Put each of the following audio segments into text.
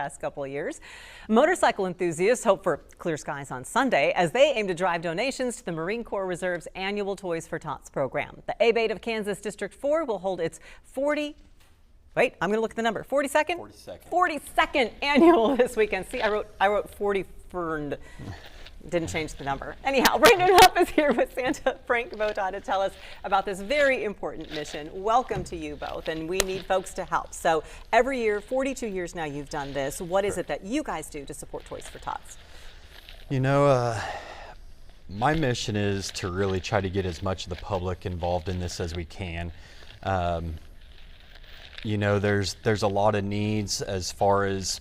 past couple of years. Motorcycle enthusiasts hope for clear skies on Sunday as they aim to drive donations to the Marine Corps Reserve's annual Toys for Tots program. The A.B.A.T.E of Kansas District 4 will hold its 42nd annual this weekend. See, I wrote 40-ferned. Didn't change the number. Anyhow, Brandon Huff is here with Santa Frank Vota to tell us about this very important mission. Welcome to you both, and we need folks to help. So every year, 42 years now you've done this. What is it that you guys do to support Toys for Tots? You know, my mission is to really try to get as much of the public involved in this as we can. You know, there's a lot of needs as far as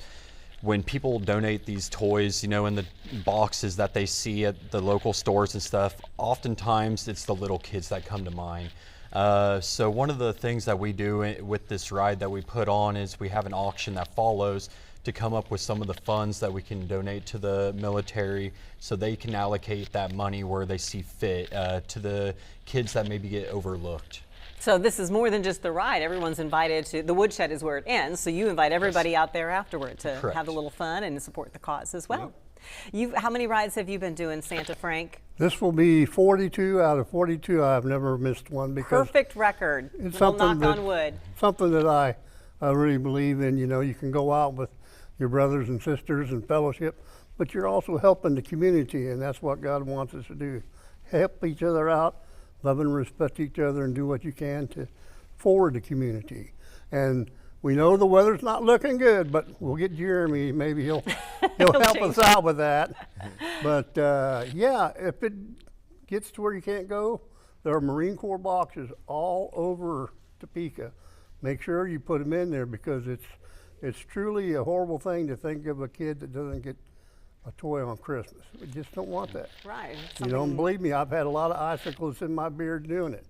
when people donate these toys, you know, in the boxes that they see at the local stores and stuff, oftentimes it's the little kids that come to mind. So one of the things that we do with this ride that we put on is we have an auction that follows to come up with some of the funds that we can donate to the military so they can allocate that money where they see fit to the kids that maybe get overlooked. So this is more than just the ride. Everyone's invited to, the Woodshed is where it ends, so you invite everybody out there afterward to have a little fun and support the cause as well. Yep. How many rides have you been doing, Santa Frank? This will be 42 out of 42. I've never missed one because perfect record. It's something knock on wood. Something that I really believe in. You know, you can go out with your brothers and sisters and fellowship, but you're also helping the community, and that's what God wants us to do. Help each other out, love and respect each other, and do what you can to forward the community. And we know the weather's not looking good, but we'll get Jeremy. Maybe he'll help us out with that. But yeah, if it gets to where you can't go, there are Marine Corps boxes all over Topeka. Make sure you put them in there because it's truly a horrible thing to think of a kid that doesn't get a toy on Christmas. We just don't want that. Right. You don't believe me, I've had a lot of icicles in my beard doing it.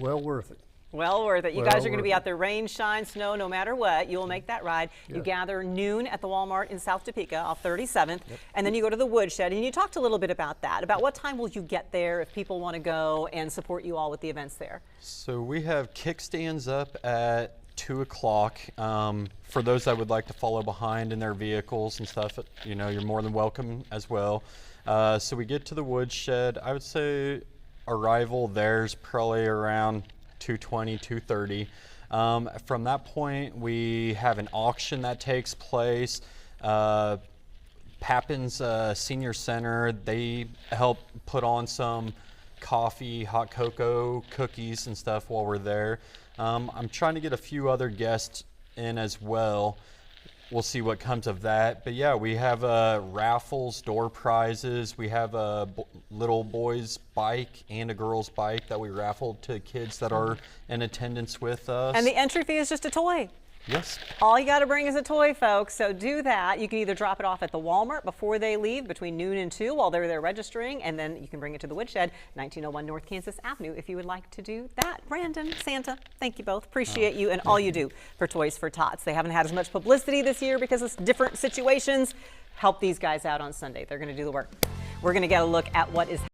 Well worth it. Well worth it. You guys are going to be out there, rain, shine, snow, no matter what. You'll make that ride. You gather noon at the Walmart in South Topeka off 37th, and then you go to the Woodshed. And you talked a little bit about that. About what time will you get there if people want to go and support you all with the events there? So we have kickstands up at 2 o'clock. For those that would like to follow behind in their vehicles and stuff, you know, you're more than welcome as well. So we get to the Woodshed. I would say arrival there's probably around 2:20, 2:30. From that point, we have an auction that takes place. Pappin's Senior Center, they help put on some coffee, hot cocoa, cookies and stuff while we're there. I'm trying to get a few other guests in as well. We'll see what comes of that. But yeah, we have raffles, door prizes. We have a little boy's bike and a girl's bike that we raffled to kids that are in attendance with us. And the entry fee is just a toy. Yes. All you got to bring is a toy, folks. So do that. You can either drop it off at the Walmart before they leave between noon and 2 while they're there registering, and then you can bring it to the Woodshed, 1901 North Kansas Avenue, if you would like to do that. Brandon, Santa, thank you both. Appreciate you and all you do for Toys for Tots. They haven't had as much publicity this year because of different situations. Help these guys out on Sunday. They're going to do the work. We're going to get a look at what is